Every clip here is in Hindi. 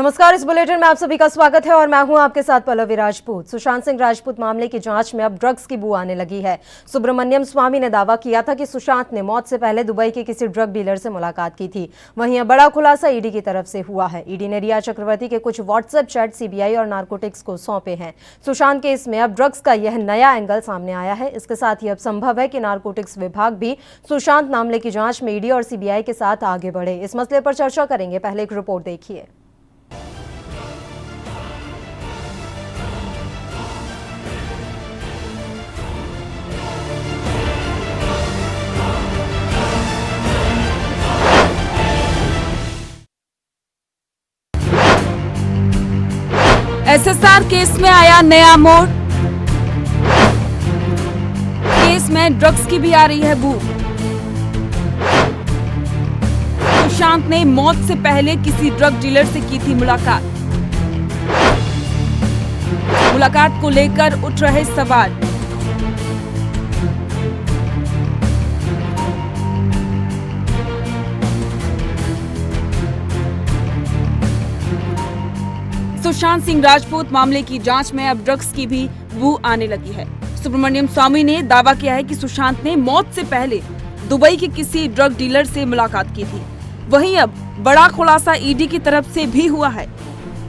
नमस्कार, इस बुलेटिन में आप सभी का स्वागत है और मैं हूं आपके साथ पल्लवी राजपूत। सुशांत सिंह राजपूत मामले की जांच में अब ड्रग्स की बू आने लगी है। सुब्रमण्यम स्वामी ने दावा किया था कि सुशांत ने मौत से पहले दुबई के किसी ड्रग डीलर से मुलाकात की थी। वहीं अब बड़ा खुलासा ईडी की तरफ से हुआ है। ईडी ने रिया चक्रवर्ती के कुछ व्हाट्सएप चैट सीबीआई और नार्कोटिक्स को सौंपे हैं। सुशांत केस में अब ड्रग्स का यह नया एंगल सामने आया है। इसके साथ ही अब संभव है कि नार्कोटिक्स विभाग भी सुशांत मामले की जांच में ईडी और सीबीआई के साथ आगे बढ़े। इस मसले पर चर्चा करेंगे, पहले एक रिपोर्ट देखिए। एसएसआर केस में आया नया मोड़। केस में ड्रग्स की भी आ रही है बू। सुशांत ने मौत से पहले किसी ड्रग डीलर से की थी मुलाकात। मुलाकात को लेकर उठ रहे सवाल। सुशांत सिंह राजपूत मामले की जांच में अब ड्रग्स की भी बू आने लगी है। सुब्रमण्यम स्वामी ने दावा किया है कि सुशांत ने मौत से पहले दुबई के किसी ड्रग डीलर से मुलाकात की थी। वहीं अब बड़ा खुलासा ईडी की तरफ से भी हुआ है।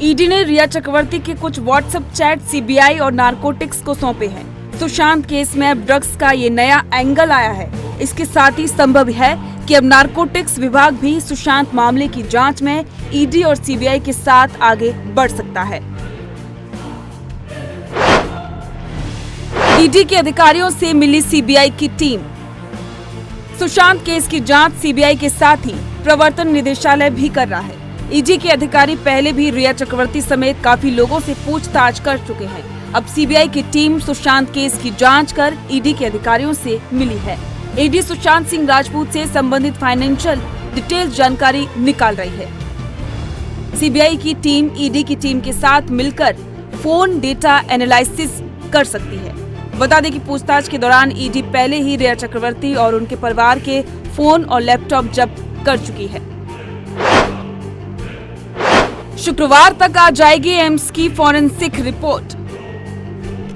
ईडी ने रिया चक्रवर्ती के कुछ व्हाट्सएप चैट सीबीआई और नार्कोटिक्स को सौंपे हैं। सुशांत केस में अब ड्रग्स का ये नया एंगल आया है। इसके साथ ही संभव है कि अब नार्कोटिक्स विभाग भी सुशांत मामले की जांच में ईडी और सीबीआई के साथ आगे बढ़ सकता है। ईडी के अधिकारियों से मिली सीबीआई की टीम। सुशांत केस की जांच सीबीआई के साथ ही प्रवर्तन निदेशालय भी कर रहा है। ईडी के अधिकारी पहले भी रिया चक्रवर्ती समेत काफी लोगों से पूछताछ कर चुके हैं। अब सीबीआई की टीम सुशांत केस की जांच कर ईडी के अधिकारियों से मिली है। ईडी सुशांत सिंह राजपूत से संबंधित फाइनेंशियल डिटेल्स जानकारी निकाल रही है। सीबीआई की टीम ईडी की टीम के साथ मिलकर फोन डेटा एनालिसिस कर सकती है। बता दें कि पूछताछ के दौरान ईडी पहले ही रिया चक्रवर्ती और उनके परिवार के फोन और लैपटॉप जब्त कर चुकी है। शुक्रवार तक आ जाएगी एम्स की फॉरेंसिक रिपोर्ट।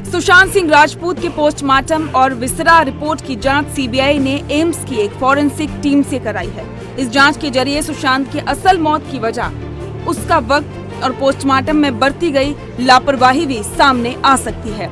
सुशांत सिंह राजपूत के पोस्टमार्टम और विसरा रिपोर्ट की जांच सीबीआई ने एम्स की एक फॉरेंसिक टीम से कराई है। इस जांच के जरिए सुशांत की असल मौत की वजह, उसका वक्त और पोस्टमार्टम में बरती गई लापरवाही भी सामने आ सकती है।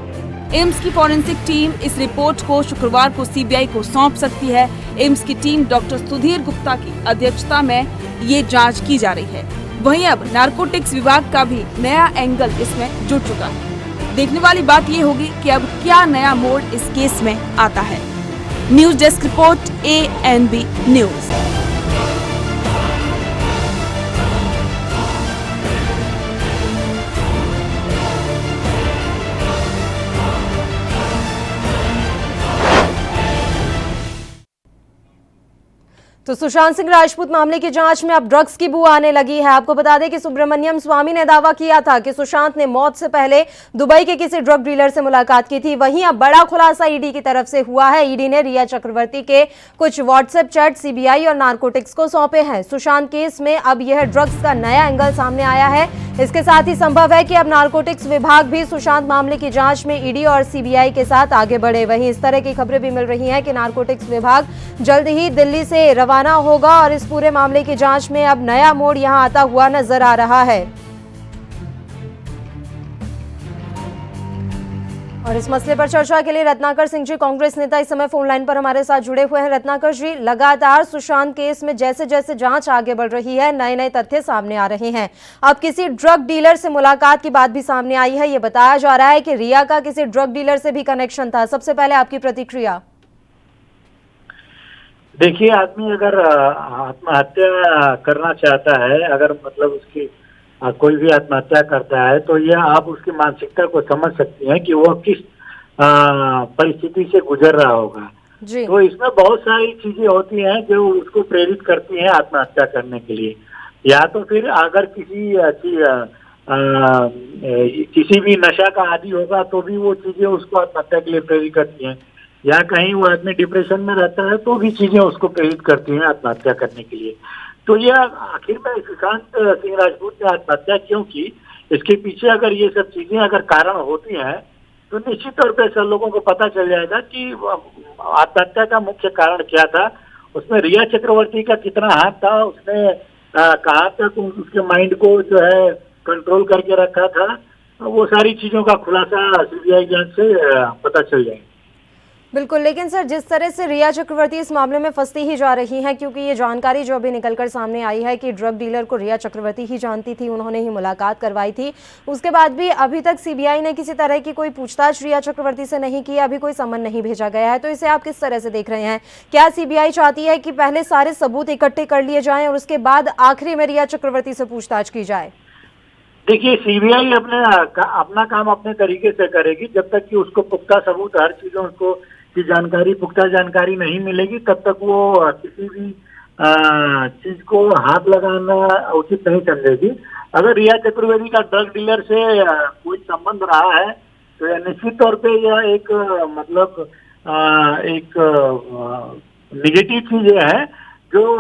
एम्स की फॉरेंसिक टीम इस रिपोर्ट को शुक्रवार को सीबीआई को सौंप सकती है। एम्स की टीम डॉक्टर सुधीर गुप्ता की अध्यक्षता में ये जांच की जा रही है। वहीं अब नार्कोटिक्स विभाग का भी नया एंगल इसमें जुड़ चुका है। देखने वाली बात ये होगी कि अब क्या नया मोड़ इस केस में आता है। News desk report, ANB news. तो सुशांत सिंह राजपूत मामले की जांच में अब ड्रग्स की बू आने लगी है। आपको बता दें कि सुब्रमण्यम स्वामी ने दावा किया था कि सुशांत ने मौत से पहले दुबई के किसी ड्रग डीलर से मुलाकात की थी। वहीं अब बड़ा खुलासा ईडी की तरफ से हुआ है। ईडी ने रिया चक्रवर्ती के कुछ व्हाट्सएप चैट सीबीआई और नार्कोटिक्स को सौंपे हैं। सुशांत केस में अब यह ड्रग्स का नया एंगल सामने आया है। इसके साथ ही संभव है कि अब नार्कोटिक्स विभाग भी सुशांत मामले की जांच में ईडी और सीबीआई के साथ आगे बढ़े। वहीं इस तरह की खबरें भी मिल रही हैं कि नार्कोटिक्स विभाग जल्द ही दिल्ली से रवाना होगा और इस पूरे मामले की जांच में अब नया मोड़ यहां आता हुआ नजर आ रहा है। और इस मसले पर चर्चा के लिए रत्नाकर सिंह जी, कांग्रेस नेता, इस समय फोन लाइन पर हमारे साथ जुड़े हुए हैं। रत्नाकर जी, लगातार सुशांत केस में जैसे जैसे जांच आगे बढ़ रही है, नए नए तथ्य सामने आ रहे हैं। अब किसी ड्रग डीलर से मुलाकात की बात भी सामने आई है। ये बताया जा रहा है कि रिया का किसी ड्रग डीलर से भी कनेक्शन था। सबसे पहले आपकी प्रतिक्रिया। देखिए, आदमी अगर आत्महत्या करना चाहता है, अगर मतलब उसकी कोई भी आत्महत्या करता है, तो यह आप उसकी मानसिकता को समझ सकती हैं कि वो किस परिस्थिति से गुजर रहा होगा। जी। तो इसमें बहुत सारी चीजें होती हैं जो उसको प्रेरित करती हैं आत्महत्या करने के लिए। या तो फिर अगर किसी भी नशा का आदी होगा तो भी वो चीजें उसको आत्महत्या के लिए प्रेरित करती हैं। या कहीं वो आदमी डिप्रेशन में रहता है तो भी चीजें उसको प्रेरित करती हैं आत्महत्या करने के लिए। तो ये आखिर में सुशांत सिंह राजपूत ने आत्महत्या क्यों की, इसके पीछे अगर ये सब चीजें अगर कारण होती हैं तो निश्चित तौर पे सब लोगों को पता चल जाएगा कि आत्महत्या का मुख्य कारण क्या था। उसमें रिया चक्रवर्ती का कितना हाथ था, उसने कहाँ तक उसके माइंड को जो है कंट्रोल करके रखा था, वो सारी चीजों का खुलासा सीबीआई जांच से पता चल जाएगा। बिल्कुल, लेकिन सर जिस तरह से रिया चक्रवर्ती इस मामले में फंसती ही जा रही हैं, क्योंकि ये जानकारी जो अभी निकलकर सामने आई है कि ड्रग डीलर को रिया चक्रवर्ती ही जानती थी, उन्होंने ही मुलाकात करवाई थी, उसके बाद भी अभी तक सीबीआई ने किसी तरह की कोई पूछताछ रिया चक्रवर्ती से नहीं की, अभी कोई समन नहीं भेजा गया है। तो इसे आप किस तरह से देख रहे हैं? क्या सीबीआई चाहती है कि पहले सारे सबूत इकट्ठे कर लिए जाएं और उसके बाद आखिरी में रिया चक्रवर्ती से पूछताछ की जाए? देखिए, सीबीआई अपना काम अपने तरीके से करेगी। जब तक कि उसको पुख्ता सबूत, हर चीजों को की जानकारी, पुख्ता जानकारी नहीं मिलेगी, तब तक वो किसी भी चीज को हाथ लगाना उचित नहीं समझेगी। अगर रिया चतुर्वेदी का ड्रग डीलर से कोई संबंध रहा है तो यह निश्चित तौर पे यह एक मतलब एक निगेटिव चीज है, जो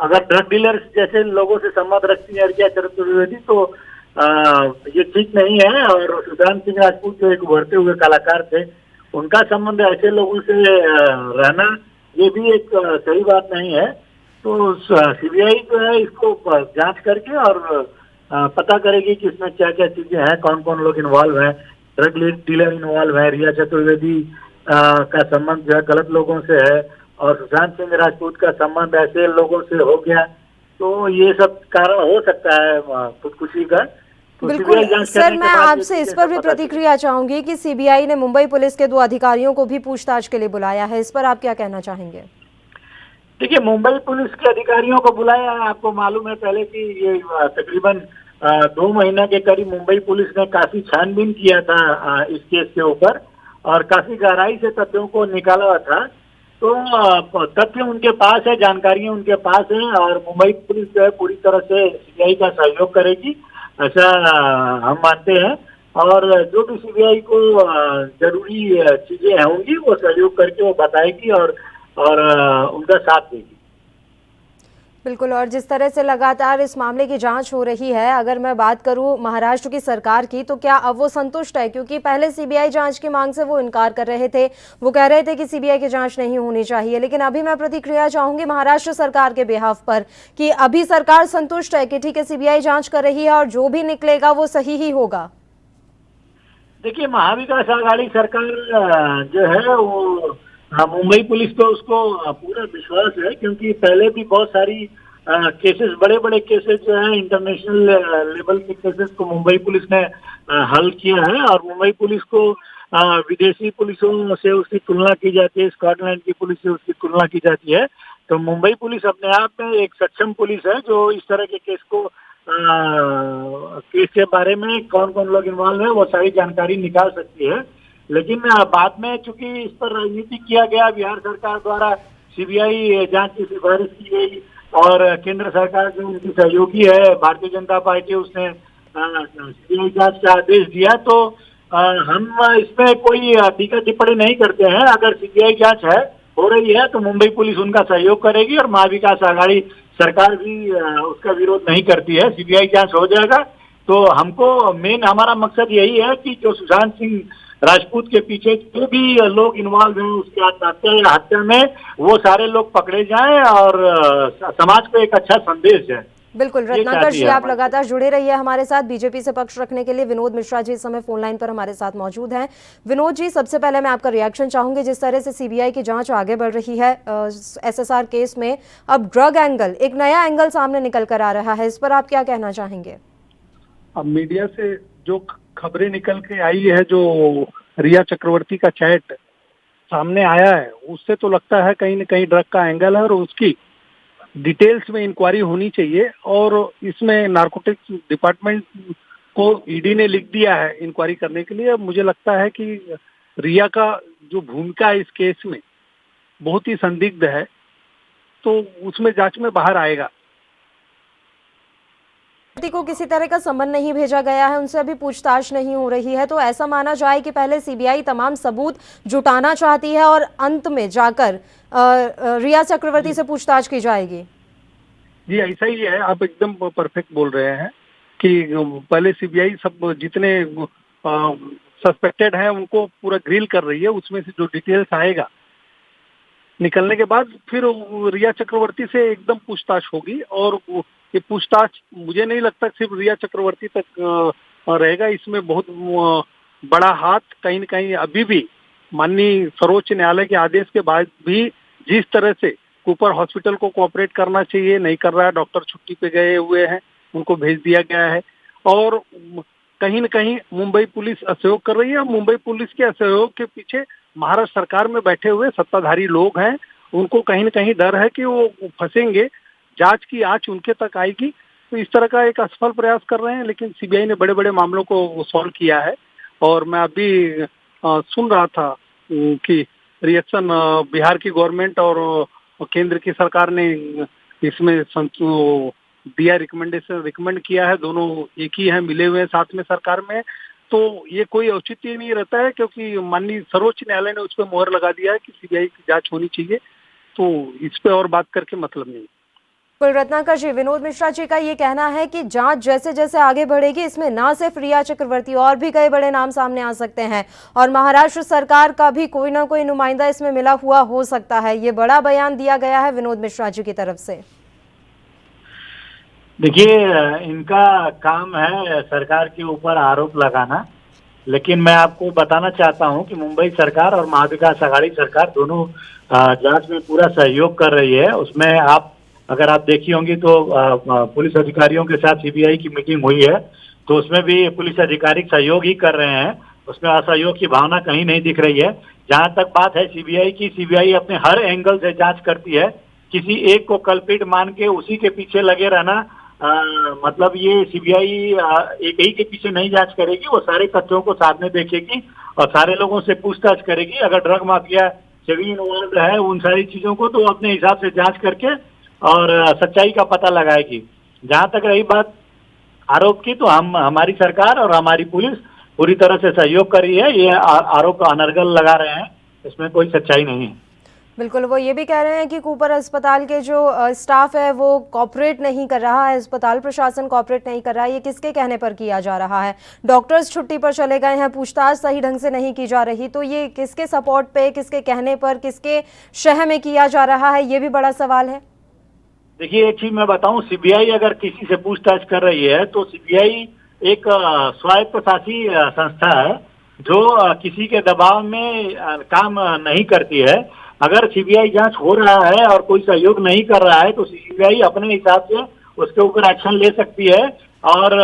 अगर ड्रग डीलर जैसे लोगों से संबंध रखती है रिया चतुर्वेदी, तो ये ठीक नहीं है। और सुशांत सिंह राजपूत जो एक उभरते हुए कलाकार थे, उनका संबंध ऐसे लोगों से रहना ये भी एक सही बात नहीं है। तो सीबीआई जो है इसको जांच करके और पता करेगी कि इसमें क्या क्या चीजें हैं, कौन कौन लोग इन्वॉल्व हैं। ड्रग डीलर इन्वॉल्व है, रिया चतुर्वेदी का संबंध जो है गलत लोगों से है, और सुशांत सिंह राजपूत का संबंध ऐसे लोगों से हो गया, तो ये सब कारण हो सकता है खुदकुशी का। तो बिल्कुल सर, मैं आपसे इस पर भी प्रतिक्रिया चाहूंगी कि सीबीआई ने मुंबई पुलिस के 2 अधिकारियों को भी पूछताछ के लिए बुलाया है, इस पर आप क्या कहना चाहेंगे? देखिए, मुंबई पुलिस के अधिकारियों को बुलाया है, आपको मालूम है पहले कि ये तकरीबन 2 महीने के करीब मुंबई पुलिस ने काफी छानबीन किया था इस केस के ऊपर, और काफी गहराई से तथ्यों को निकाला था। तो तथ्य उनके पास है, जानकारियां उनके पास है, और मुंबई पुलिस जो है पूरी तरह से सीबीआई का सहयोग करेगी, ऐसा हम मानते हैं। और जो भी सीबीआई को जरूरी चीजें होंगी वो सहयोग करके वो बताएगी और उनका साथ देगी। बिल्कुल, और जिस तरह से लगातार इस मामले की जांच हो रही है, अगर मैं बात करूं महाराष्ट्र की सरकार की, तो क्या अब वो संतुष्ट है? क्योंकि पहले सीबीआई जांच की मांग से वो इनकार कर रहे थे, वो कह रहे थे कि सीबीआई की जांच नहीं होनी चाहिए, लेकिन अभी मैं प्रतिक्रिया चाहूंगी महाराष्ट्र सरकार के बिहाफ पर कि अभी सरकार संतुष्ट है कि ठीक है सीबीआई जांच कर रही है और जो भी निकलेगा वो सही ही होगा। देखिए, महाविकास आघाड़ी सरकार जो है वो मुंबई पुलिस पे उसको पूरा विश्वास है, क्योंकि पहले भी बहुत सारी केसेस, बड़े बड़े केसेस जो है इंटरनेशनल लेवल के केसेस को मुंबई पुलिस ने हल किया है। और मुंबई पुलिस को विदेशी पुलिसों से उसकी तुलना की जाती है, स्कॉटलैंड की पुलिस से उसकी तुलना की जाती है। तो मुंबई पुलिस अपने आप में एक सक्षम पुलिस है, जो इस तरह के केस को केस के बारे में कौन कौन लोग इन्वॉल्व है वो सारी जानकारी निकाल सकती है। लेकिन बाद में चूंकि इस पर राजनीति किया गया, बिहार सरकार द्वारा सीबीआई जांच की सिफारिश की गई, और केंद्र सरकार जो उनकी सहयोगी है भारतीय जनता पार्टी, उसने सीबीआई जांच का आदेश दिया। तो हम इसमें कोई टीका टिप्पणी नहीं करते हैं। अगर सीबीआई जांच हो रही है तो मुंबई पुलिस उनका सहयोग करेगी, और महाविकास आघाड़ी सरकार भी उसका विरोध नहीं करती है। सीबीआई जांच हो जाएगा तो हमको मेन हमारा मकसद यही है कि जो सुशांत सिंह राजपूत के पीछे जो भी लोग इन्वॉल्व हैं उसकी आत्महत्या या हत्या में, वो सारे लोग पकड़े जाएं और समाज को एक अच्छा संदेश जाए। बिल्कुल रत्नाकर जी, आप लगातार जुड़े रहिए हमारे साथ। बीजेपी से पक्ष रखने के लिए विनोद मिश्रा जी इस समय फोन लाइन पर हमारे साथ मौजूद हैं। विनोद जी, सबसे पहले मैं आपका रिएक्शन चाहूंगी, जिस तरह से सीबीआई की जांच आगे बढ़ रही है एसएसआर केस में, अब ड्रग एंगल, एक नया एंगल सामने निकल कर आ रहा है, इस पर आप क्या कहना चाहेंगे? अब मीडिया से जो खबरें निकल के आई है, जो रिया चक्रवर्ती का चैट सामने आया है, उससे तो लगता है कहीं न कहीं ड्रग का एंगल है, और उसकी डिटेल्स में इंक्वायरी होनी चाहिए। और इसमें नारकोटिक्स डिपार्टमेंट को ईडी ने लिख दिया है इंक्वायरी करने के लिए। मुझे लगता है कि रिया का जो भूमिका है इस केस में बहुत ही संदिग्ध है, तो उसमें जांच में बाहर आएगा। को किसी तरह का समन नहीं भेजा गया है, उनसे अभी पूछताछ नहीं हो रही है, तो ऐसा माना जाए कि पहले सीबीआई तमाम सबूत जुटाना चाहती है और अंत में जाकर रिया चक्रवर्ती से पूछताछ की जाएगी। जी ऐसा ही है, आप एकदम परफेक्ट बोल रहे हैं कि पहले सीबीआई सब जितने सस्पेक्टेड हैं उनको पूरा ग्रिल कर रही है, उसमें से जो डिटेल्स आएगा निकलने के बाद फिर रिया चक्रवर्ती से एकदम पूछताछ होगी। और ये पूछताछ मुझे नहीं लगता सिर्फ रिया चक्रवर्ती तक रहेगा, इसमें बहुत बड़ा हाथ कहीं न कहीं अभी भी माननीय सर्वोच्च न्यायालय के आदेश के बाद भी जिस तरह से कूपर हॉस्पिटल को कोऑपरेट करना चाहिए नहीं कर रहा है, डॉक्टर छुट्टी पे गए हुए हैं, उनको भेज दिया गया है, और कहीं न कहीं मुंबई पुलिस असहयोग कर रही है। मुंबई पुलिस के असहयोग के पीछे महाराष्ट्र सरकार में बैठे हुए सत्ताधारी लोग हैं, उनको कहीं न कहीं डर है कि वो फंसेंगे, जांच की आंच उनके तक आएगी। तो इस तरह का एक असफल प्रयास कर रहे हैं, लेकिन सीबीआई ने बड़े बड़े मामलों को सॉल्व किया है। और मैं अभी सुन रहा था कि रिएक्शन बिहार की गवर्नमेंट और केंद्र की सरकार ने इसमें दिया रिकमेंड किया है, दोनों एक ही हैं, मिले हुए हैं साथ में सरकार में। तो ये कोई औचित्य नहीं रहता है, क्योंकि माननीय सर्वोच्च न्यायालय ने उस पर मोहर लगा दिया है कि सीबीआई की जांच होनी चाहिए, तो इस पे और बात करके मतलब नहीं। कुलरत्नाकर जी, विनोद मिश्रा जी का ये कहना है कि जांच जैसे जैसे आगे बढ़ेगी इसमें ना सिर्फ रिया चक्रवर्ती और भी कई बड़े नाम सामने आ सकते हैं, और महाराष्ट्र सरकार का भी कोई ना कोई नुमाइंदा इसमें मिला हुआ हो सकता है। ये बड़ा बयान दिया गया है विनोद मिश्रा जी की तरफ से। देखिए, इनका काम है सरकार के ऊपर आरोप लगाना, लेकिन मैं आपको बताना चाहता हूं कि मुंबई सरकार और महाविकास आघाड़ी सरकार दोनों जांच में पूरा सहयोग कर रही है। उसमें अगर आप देखी होंगी तो पुलिस अधिकारियों के साथ सीबीआई की मीटिंग हुई है, तो उसमें भी पुलिस अधिकारी सहयोग ही कर रहे हैं, उसमें असहयोग की भावना कहीं नहीं दिख रही है। जहां तक बात है सीबीआई की, सीबीआई अपने हर एंगल से जांच करती है, किसी एक को कल्प्रिट मान के उसी के पीछे लगे रहना मतलब ये सीबीआई एक ही के पीछे नहीं जांच करेगी, वो सारे तथ्यों को साथ में देखेगी और सारे लोगों से पूछताछ करेगी। अगर ड्रग माफिया से भी इन्वॉल्व है उन सारी चीजों को, तो अपने हिसाब से जांच करके और सच्चाई का पता लगाएगी। जहां तक रही बात आरोप की, तो हमारी सरकार और हमारी पुलिस पूरी तरह से सहयोग कर रही है। ये आरोप अनर्गल लगा रहे हैं, इसमें कोई सच्चाई नहीं है। बिल्कुल, वो ये भी कह रहे हैं कि कूपर अस्पताल के जो स्टाफ है वो कॉपरेट नहीं कर रहा है, अस्पताल प्रशासन कॉपरेट नहीं कर रहा है। ये किसके कहने पर किया जा रहा है? डॉक्टर्स छुट्टी पर चले गए हैं, पूछताछ सही ढंग से नहीं की जा रही, तो ये किसके सपोर्ट पे, किसके कहने पर, किसके शह में किया जा रहा है, ये भी बड़ा सवाल है। देखिए, एक चीज मैं बताऊं, सीबीआई अगर किसी से पूछताछ कर रही है तो सीबीआई एक स्वायत्तशासी संस्था है जो किसी के दबाव में काम नहीं करती है। अगर सीबीआई जांच हो रहा है और कोई सहयोग नहीं कर रहा है तो सीबीआई अपने हिसाब से उसके ऊपर एक्शन ले सकती है और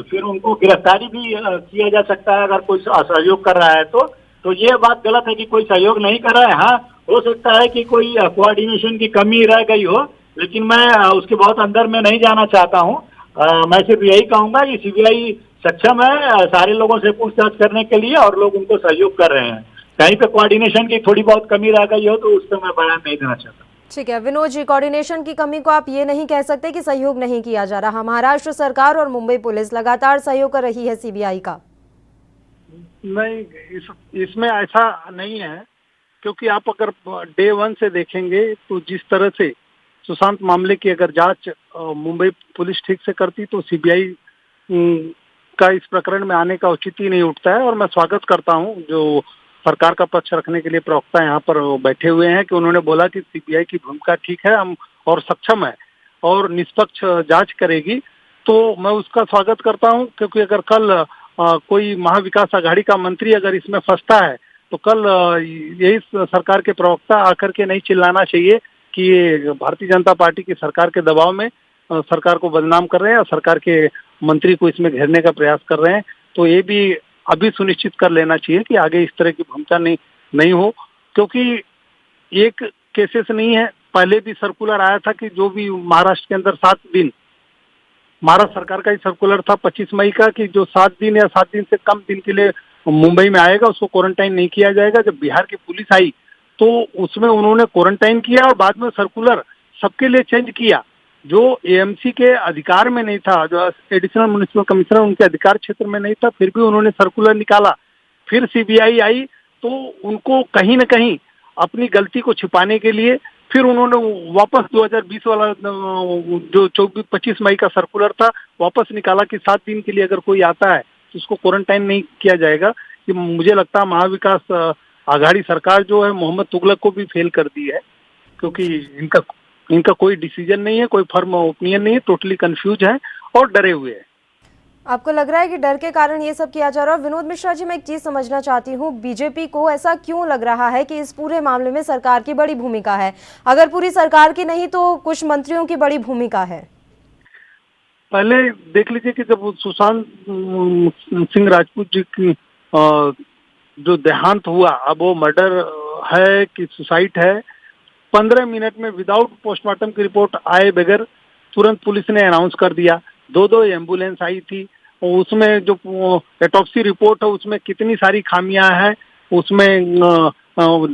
फिर उनको गिरफ्तारी भी किया जा सकता है अगर कोई असहयोग कर रहा है तो ये बात गलत है कि कोई सहयोग नहीं कर रहा है। हाँ, हो सकता है कि कोई कोऑर्डिनेशन की कमी रह गई हो, लेकिन मैं उसके बहुत अंदर में नहीं जाना चाहता हूँ। मैं सिर्फ यही कहूंगा कि सीबीआई सक्षम है सारे लोगों से पूछताछ करने के लिए और लोग उनको सहयोग कर रहे हैं। कहीं पे कोऑर्डिनेशन की थोड़ी बहुत कमी रह गई हो तो उस पर मैं बयान नहीं देना चाहता। ठीक है विनोद जी, कोऑर्डिनेशन की कमी को आप ये नहीं कह सकते कि सहयोग नहीं किया जा रहा। महाराष्ट्र सरकार और मुंबई पुलिस लगातार सहयोग कर रही है सीबीआई का। नहीं, इसमें ऐसा नहीं है, क्योंकि आप अगर डे 1 से देखेंगे तो जिस तरह से सुशांत मामले की अगर जांच मुंबई पुलिस ठीक से करती तो सीबीआई का इस प्रकरण में आने का औचित्य नहीं उठता है। और मैं स्वागत करता हूं जो सरकार का पक्ष रखने के लिए प्रवक्ता यहाँ पर बैठे हुए हैं कि उन्होंने बोला कि सीबीआई की भूमिका ठीक है हम और सक्षम है और निष्पक्ष जांच करेगी, तो मैं उसका स्वागत करता हूं। क्योंकि अगर कल कोई महाविकास आघाड़ी का मंत्री अगर इसमें फंसता है तो कल यही सरकार के प्रवक्ता आकर के नहीं चिल्लाना चाहिए कि ये भारतीय जनता पार्टी की सरकार के दबाव में सरकार को बदनाम कर रहे हैं और सरकार के मंत्री को इसमें घेरने का प्रयास कर रहे हैं। तो ये भी अभी सुनिश्चित कर लेना चाहिए कि आगे इस तरह की भूमिका नहीं हो, क्योंकि एक केसेस नहीं है, पहले भी सर्कुलर आया था कि जो भी महाराष्ट्र के अंदर 7 दिन, महाराष्ट्र सरकार का ही सर्कुलर था 25 मई का, कि जो 7 दिन या 7 दिन से कम दिन के लिए मुंबई में आएगा उसको क्वारंटाइन नहीं किया जाएगा। जब बिहार की पुलिस आई तो उसमें उन्होंने क्वारंटाइन किया और बाद में सर्कुलर सबके लिए चेंज किया, जो एएमसी के अधिकार में नहीं था, जो एडिशनल म्युनिसिपल कमिश्नर उनके अधिकार क्षेत्र में नहीं था, फिर भी उन्होंने सर्कुलर निकाला। फिर सीबीआई आई तो उनको कहीं न कहीं अपनी गलती को छिपाने के लिए फिर उन्होंने वापस 2020 वाला जो 25 मई का सर्कुलर था वापस निकाला कि 7 दिन के लिए अगर कोई आता है तो उसको क्वारंटाइन नहीं किया जाएगा। कि मुझे लगता है महाविकास आघाड़ी सरकार जो है मोहम्मद तुगलक को भी फेल कर दी है, क्योंकि इनका कोई डिसीजन नहीं है, कोई फर्म ओपिनियन नहीं है, टोटली कंफ्यूज है और डरे हुए हैं। आपको लग रहा है कि डर के कारण ये सब किया जा रहा है? विनोद मिश्रा जी, मैं एक चीज समझना चाहती हूँ, बीजेपी को ऐसा क्यों लग रहा है कि इस पूरे मामले में सरकार की बड़ी भूमिका है? अगर पूरी सरकार की नहीं तो कुछ मंत्रियों की बड़ी भूमिका है। पहले देख लीजिए कि जब सुशांत सिंह राजपूत जी की जो देहांत हुआ, अब वो मर्डर है कि सुसाइड है, 15 मिनट में विदाउट पोस्टमार्टम की रिपोर्ट आए बगैर तुरंत पुलिस ने अनाउंस कर दिया। 2 एम्बुलेंस आई थी, और उसमें जो ऑटोप्सी रिपोर्ट है उसमें कितनी सारी खामियां हैं, उसमें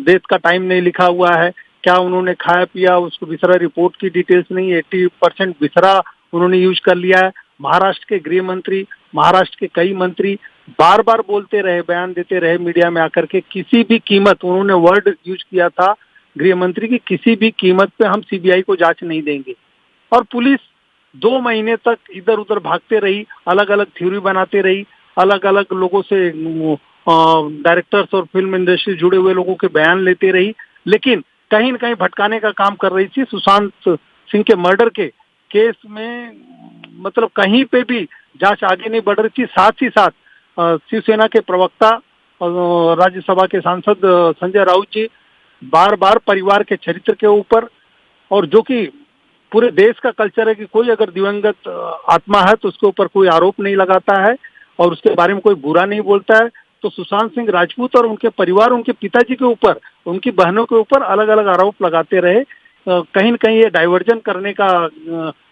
डेथ का टाइम नहीं लिखा हुआ है, क्या उन्होंने खाया पिया, उसको विसरा रिपोर्ट की डिटेल्स नहीं, 80% विसरा उन्होंने यूज कर लिया है। महाराष्ट्र के गृह मंत्री, महाराष्ट्र के कई मंत्री बार बार बोलते रहे, बयान देते रहे मीडिया में आकर के, किसी भी कीमत, उन्होंने वर्ड यूज किया था गृह मंत्री की, किसी भी कीमत पे हम सीबीआई को जांच नहीं देंगे। और पुलिस 2 महीने तक इधर उधर भागते रही, अलग अलग थ्योरी बनाते रही, अलग अलग लोगों से, डायरेक्टर्स और फिल्म इंडस्ट्री जुड़े हुए लोगों के बयान लेते रही, लेकिन कहीं न कहीं भटकाने का काम कर रही थी। सुशांत सिंह के मर्डर के केस में मतलब कहीं पे भी जांच आगे नहीं बढ़ रही थी। साथ ही साथ शिवसेना के प्रवक्ता और राज्यसभा के सांसद संजय राउत जी बार बार परिवार के चरित्र के ऊपर, और जो कि पूरे देश का कल्चर है कि कोई अगर दिवंगत आत्मा है तो उसके ऊपर कोई आरोप नहीं लगाता है और उसके बारे में कोई बुरा नहीं बोलता है, तो सुशांत सिंह राजपूत और उनके परिवार, उनके पिताजी के ऊपर, उनकी बहनों के ऊपर अलग अलग आरोप लगाते रहे। कहीं न कहीं ये डाइवर्जन करने का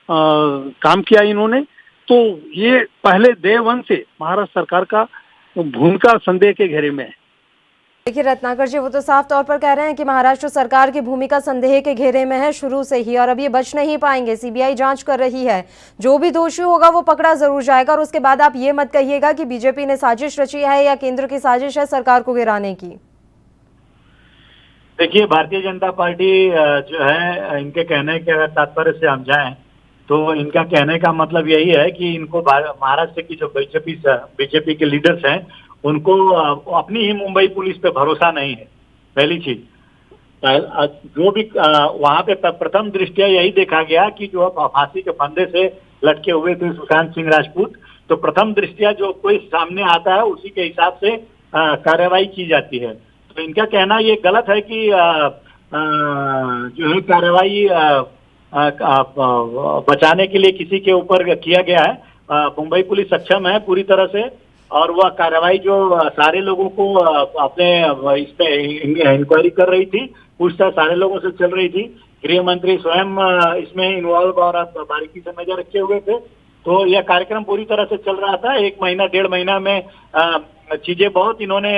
काम किया इन्होंने। तो ये पहले डे 1 से महाराष्ट्र सरकार का भूमिका संदेह के घेरे में है। देखिए रत्नाकर जी, वो तो साफ तौर पर कह रहे हैं कि महाराष्ट्र सरकार की भूमिका संदेह के घेरे में है शुरू से ही, और अब ये बच नहीं पाएंगे। सीबीआई जांच कर रही है, जो भी दोषी होगा वो पकड़ा जरूर जाएगा। और उसके बाद आप ये मत कहिएगा कि बीजेपी ने साजिश रची है या केंद्र की साजिश है सरकार को गिराने की। देखिए, भारतीय जनता पार्टी जो है, इनके कहने के अगर तात्पर्य से हम जाएं तो इनका कहने का मतलब यही है कि इनको महाराष्ट्र की जो बीजेपी के लीडर्स हैं उनको अपनी ही मुंबई पुलिस पे भरोसा नहीं है। पहली चीज, जो भी वहां पे प्रथम दृष्टया यही देखा गया कि जो फांसी के फंदे से लटके हुए थे सुशांत सिंह राजपूत, तो प्रथम दृष्टया जो कोई सामने आता है उसी के हिसाब से कार्रवाई की जाती है। तो इनका कहना ये गलत है कि जो है कार्रवाई बचाने के लिए किसी के ऊपर किया गया है। मुंबई पुलिस सक्षम है पूरी तरह से, और वह कार्रवाई जो सारे लोगों को अपने इस पे इंक्वायरी कर रही थी, पूछताछ सारे लोगों से चल रही थी। गृह मंत्री स्वयं इसमें इन्वॉल्व और बारीकी से नजर रखे हुए थे। तो यह कार्यक्रम पूरी तरह से चल रहा था। 1 महीना 1.5 महीना में चीजें बहुत इन्होंने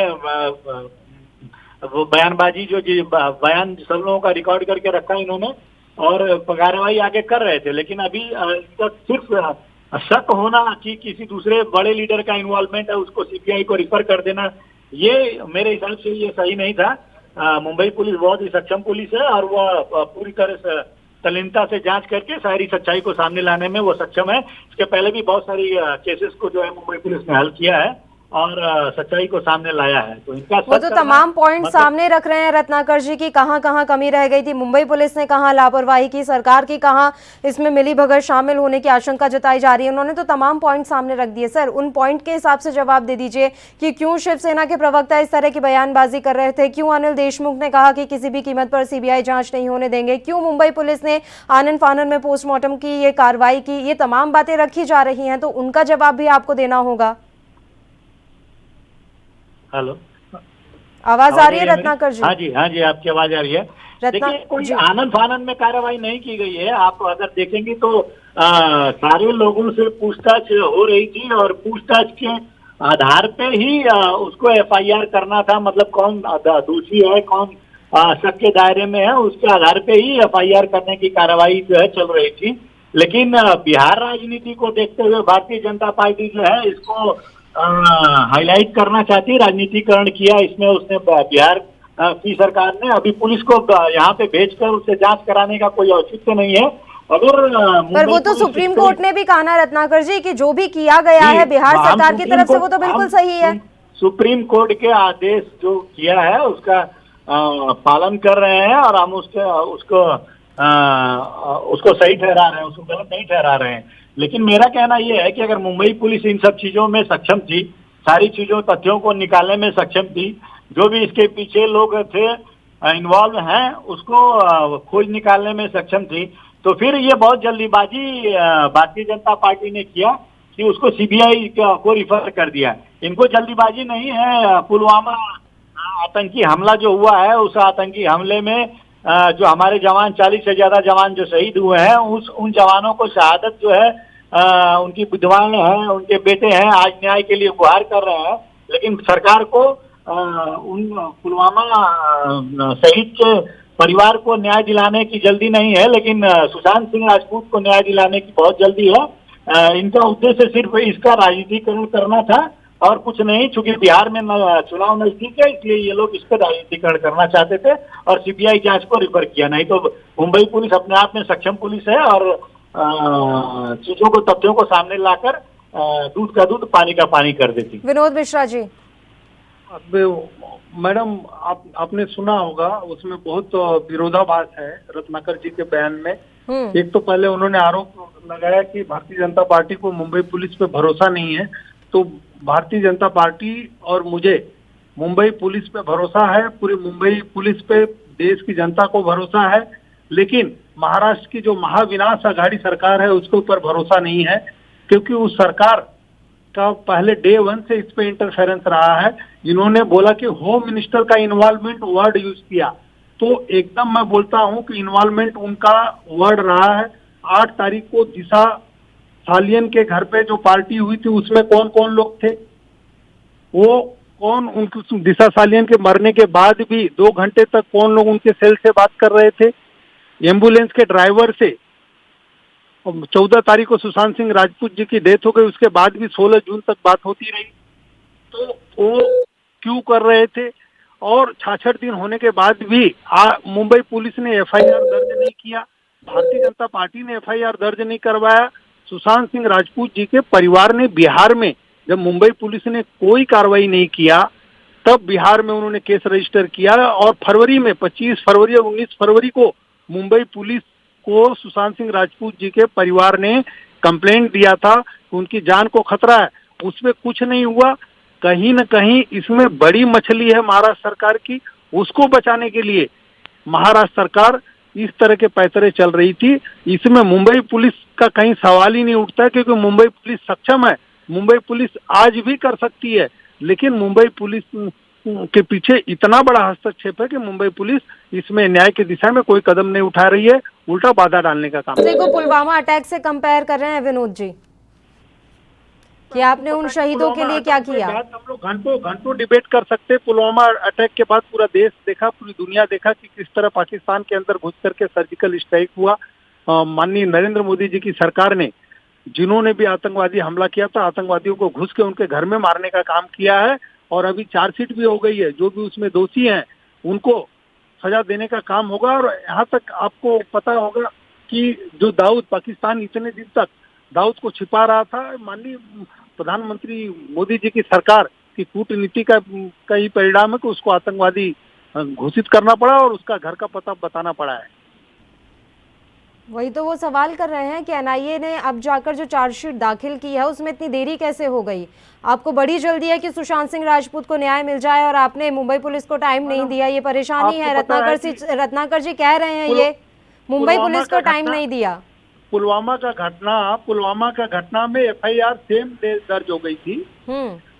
वो बयानबाजी जो बयान सब लोगों का रिकॉर्ड करके रखा इन्होंने, और कार्रवाई आगे कर रहे थे। लेकिन अभी इनका सिर्फ शक होना कि किसी दूसरे बड़े लीडर का इन्वॉल्वमेंट है, उसको सीबीआई को रिफर कर देना, ये मेरे हिसाब से ये सही नहीं था। मुंबई पुलिस बहुत ही सक्षम पुलिस है और वह पूरी तरह से तल्लीनता से जांच करके सारी सच्चाई को सामने लाने में वो सक्षम है। इसके पहले भी बहुत सारी केसेस को जो है मुंबई पुलिस ने हल किया है और सच्चाई को सामने लाया है। तो इनका वो तो तमाम पॉइंट सामने रख रहे हैं रत्नाकर जी की कहां कहां कमी रह गई थी, मुंबई पुलिस ने कहां लापरवाही की, सरकार की कहां इसमें मिलीभगत शामिल होने की आशंका जताई जा रही है। उन्होंने तो तमाम पॉइंट सामने रख दिए। सर, उन पॉइंट के हिसाब से जवाब दे दीजिए कि क्यों शिवसेना के प्रवक्ता इस तरह की बयानबाजी कर रहे थे, क्यों अनिल देशमुख ने कहा कि किसी भी कीमत पर सीबीआई जांच नहीं होने देंगे, क्यों मुंबई पुलिस ने आनन फानन में पोस्टमार्टम की ये कार्रवाई की, ये तमाम बातें रखी जा रही हैं, तो उनका जवाब भी आपको देना होगा। हेलो, आवाज आ रही है रत्नाकर जी? हाँ जी, आपकी आवाज आ रही है। देखिए, कोई आनंद फानन में कार्रवाई नहीं की गई है। आप अगर देखेंगे तो सारे लोगों से पूछताछ हो रही थी और पूछताछ के आधार पे ही उसको एफआईआर करना था। मतलब कौन दोषी है, कौन शक के दायरे में है, उसके आधार पे ही एफआईआर करने की कार्रवाई जो है चल रही थी। लेकिन बिहार राजनीति को देखते हुए भारतीय जनता पार्टी जो है इसको हाईलाइट करना चाहती है, राजनीतिकरण किया इसमें उसने बिहार की सरकार ने। अभी पुलिस को यहाँ पे भेजकर उससे जांच कराने का कोई औचित्य नहीं है। अगर पर वो तो सुप्रीम कोर्ट ने भी कहा ना रत्नाकर जी कि जो भी किया गया है बिहार सरकार की तरफ से वो तो बिल्कुल सही है। सुप्रीम कोर्ट के आदेश जो किया है उसका पालन कर रहे हैं और हम उसको सही ठहरा रहे हैं, उसको गलत नहीं ठहरा रहे हैं। लेकिन मेरा कहना यह है कि अगर मुंबई पुलिस इन सब चीजों में सक्षम थी, सारी चीजों तथ्यों को निकालने में सक्षम थी, जो भी इसके पीछे लोग थे इन्वॉल्व हैं उसको खोज निकालने में सक्षम थी, तो फिर ये बहुत जल्दीबाजी भारतीय जनता पार्टी ने किया कि उसको सीबीआई को रिफर कर दिया। इनको जल्दीबाजी नहीं है। पुलवामा आतंकी हमला जो हुआ है, उस आतंकी हमले में जो हमारे जवान 40 से ज्यादा जवान जो शहीद हुए हैं, उन जवानों को शहादत जो है उनकी विधवाएं हैं, उनके बेटे हैं, आज न्याय के लिए गुहार कर रहे हैं। लेकिन सरकार को उन पुलवामा शहीद के परिवार को न्याय दिलाने की जल्दी नहीं है, लेकिन सुशांत सिंह राजपूत को न्याय दिलाने की बहुत जल्दी है। इनका उद्देश्य सिर्फ इसका राजनीतिकरण करना था और कुछ नहीं। चूंकि बिहार में चुनाव नजदीक है, इसलिए ये लोग इस पर राजनीतिकरण करना चाहते थे और सीबीआई जांच को रिफर किया। नहीं तो मुंबई पुलिस अपने आप में सक्षम पुलिस है और चीजों को, तथ्यों को सामने लाकर दूध का दूध पानी का पानी कर देती। विनोद मिश्रा जी, अब मैडम आपने सुना होगा, उसमें बहुत विरोधाभास है रत्नाकर जी के बयान में। एक तो पहले उन्होंने आरोप लगाया कि भारतीय जनता पार्टी को मुंबई पुलिस पे भरोसा नहीं है, तो भारतीय जनता पार्टी और मुझे मुंबई पुलिस पे भरोसा है, पूरी मुंबई पुलिस पे देश की जनता को भरोसा है। लेकिन महाराष्ट्र की जो महाविनाश अघाड़ी सरकार है उसके ऊपर भरोसा नहीं है, क्योंकि उस सरकार का पहले डे 1 से इस पे इंटरफेरेंस रहा है। इन्होंने बोला कि होम मिनिस्टर का इन्वॉल्वमेंट वर्ड यूज किया, तो एकदम मैं बोलता हूं कि इन्वॉल्वमेंट उनका वर्ड रहा है। 8 तारीख को दिशा सालियन के घर पे जो पार्टी हुई थी उसमें कौन कौन लोग थे, वो कौन उनकी दिशा सालियन के मरने के बाद भी 2 घंटे तक कौन लोग उनके सेल से बात कर रहे थे, एम्बुलेंस के ड्राइवर से। 14 तारीख को सुशांत सिंह राजपूत जी की डेथ हो गई, उसके बाद भी 16 जून तक बात होती रही, तो वो क्यों कर रहे थे। और 66 दिन होने के बाद भी मुंबई पुलिस ने एफआईआर दर्ज नहीं किया, भारतीय जनता पार्टी ने एफआईआर दर्ज नहीं करवाया। सुशांत सिंह राजपूत जी के परिवार ने बिहार में, जब मुंबई पुलिस ने कोई कार्रवाई नहीं किया, तब बिहार में उन्होंने केस रजिस्टर किया और फरवरी में 25 फरवरी और 19 फरवरी को मुंबई पुलिस को सुशांत सिंह राजपूत जी के परिवार ने कंप्लेंट दिया था कि उनकी जान को खतरा है। उसमें कुछ नहीं हुआ। कहीं न कहीं इसमें बड़ी मछली है महाराष्ट्र सरकार की, उसको बचाने के लिए महाराष्ट्र सरकार इस तरह के पैतरे चल रही थी। इसमें मुंबई पुलिस का कहीं सवाल ही नहीं उठता, क्योंकि मुंबई पुलिस सक्षम है, मुंबई पुलिस आज भी कर सकती है। लेकिन मुंबई पुलिस के पीछे इतना बड़ा हस्तक्षेप है कि मुंबई पुलिस इसमें न्याय की दिशा में कोई कदम नहीं उठा रही है, उल्टा बाधा डालने का काम। को पुलवामा अटैक से कंपेयर कर रहे हैं विनोद जी कि आपने उन शहीदों के लिए क्या किया। हम लोग घंटों डिबेट कर सकते हैं। पुलवामा अटैक के बाद पूरा देश देखा, पूरी दुनिया देखा कि किस तरह पाकिस्तान के अंदर घुस करके सर्जिकल स्ट्राइक हुआ। माननीय नरेंद्र मोदी जी की सरकार ने, जिन्होंने भी आतंकवादी हमला किया था, आतंकवादियों को घुस के उनके घर में मारने का काम किया है और अभी चार्जशीट भी हो गई है। जो भी उसमें दोषी हैं उनको सजा देने का काम होगा। और यहाँ तक आपको पता होगा कि जो दाऊद, पाकिस्तान इतने दिन तक दाऊद को छिपा रहा था, माननीय प्रधानमंत्री मोदी जी की सरकार की कूटनीति का ही परिणाम है कि उसको आतंकवादी घोषित करना पड़ा और उसका घर का पता बताना पड़ा है। वही तो वो सवाल कर रहे हैं कि एनआईए ने अब जाकर जो चार्जशीट दाखिल की है उसमें इतनी देरी कैसे हो गई। आपको बड़ी जल्दी है कि सुशांत सिंह राजपूत को न्याय मिल जाए और आपने मुंबई पुलिस को टाइम नहीं दिया, ये परेशानी है। रत्नाकर जी कह रहे हैं ये मुंबई पुलिस को टाइम नहीं दिया। पुलवामा का घटना में एफआईआर सेम डे दर्ज हो गई थी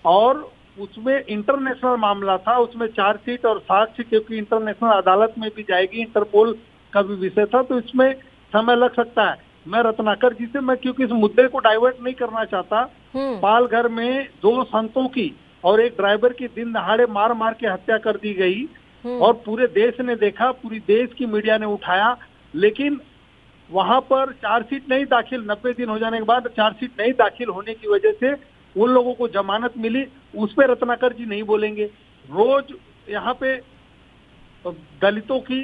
और उसमें इंटरनेशनल मामला था, उसमें चार्जशीट और साक्ष्य क्योंकि इंटरनेशनल अदालत में भी जाएगी, इंटरपोल का भी विषय था, तो इसमें समय लग सकता है। मैं रत्नाकर जी से, मैं क्योंकि इस मुद्दे को डाइवर्ट नहीं करना चाहता, पालघर में 2 संतों की और एक ड्राइवर की दिन दहाड़े मार मार के हत्या कर दी गई और पूरे देश ने देखा, पूरी देश की मीडिया ने उठाया, लेकिन वहां पर चार्जशीट नहीं दाखिल, 90 दिन हो जाने के बाद चार्जशीट नहीं दाखिल होने की वजह से उन लोगों को जमानत मिली। उस पर रत्नाकर जी नहीं बोलेंगे। रोज यहाँ पे दलितों की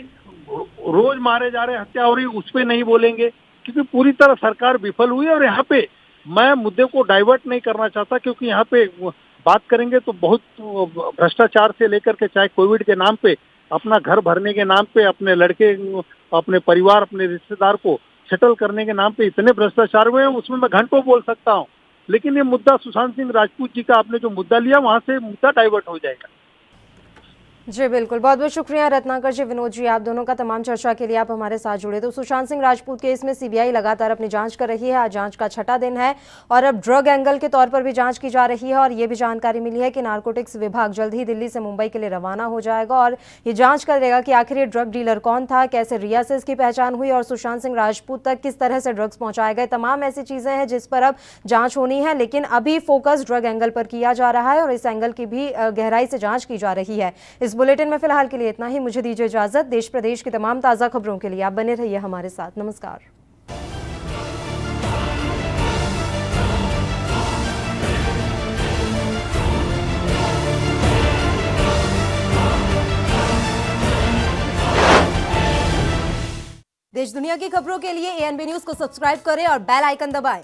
रोज मारे जा रहे, हत्या हो रही, उस पे नहीं बोलेंगे, क्योंकि पूरी तरह सरकार विफल हुई है। और यहाँ पे मैं मुद्दे को डाइवर्ट नहीं करना चाहता, क्योंकि यहाँ पे बात करेंगे तो बहुत भ्रष्टाचार से लेकर के, चाहे कोविड के नाम पे, अपना घर भरने के नाम पे, अपने लड़के, अपने परिवार, अपने रिश्तेदार को सेटल करने के नाम पे इतने भ्रष्टाचार हुए हैं, उसमें मैं घंटों बोल सकता हूँ। लेकिन ये मुद्दा सुशांत सिंह राजपूत जी का आपने जो मुद्दा लिया, वहां से मुद्दा डाइवर्ट हो जाएगा। जी बिल्कुल, बहुत बहुत शुक्रिया रत्नाकर जी, विनोद जी, आप दोनों का तमाम चर्चा के लिए आप हमारे साथ जुड़े। तो सुशांत सिंह राजपूत केस में सीबीआई लगातार अपनी जांच कर रही है। आज जांच का छठा दिन है और अब ड्रग एंगल के तौर पर भी जांच की जा रही है। और ये भी जानकारी मिली है कि नारकोटिक्स विभाग जल्द ही दिल्ली से मुंबई के लिए रवाना हो जाएगा और ये जांच करेगा कि आखिर ये ड्रग डीलर कौन था, कैसे रिया से इसकी पहचान हुई और सुशांत सिंह राजपूत तक किस तरह से ड्रग्स पहुंचाए गए। तमाम ऐसी चीजें हैं जिस पर अब जांच होनी है, लेकिन अभी फोकस ड्रग एंगल पर किया जा रहा है और इस एंगल की भी गहराई से जांच की जा रही है। इस बुलेटिन में फिलहाल के लिए इतना ही। मुझे दीजिए इजाजत। देश प्रदेश की तमाम ताजा खबरों के लिए आप बने रहिए हमारे साथ। नमस्कार। देश दुनिया की खबरों के लिए एएनबी न्यूज को सब्सक्राइब करें और बेल आइकन दबाएं।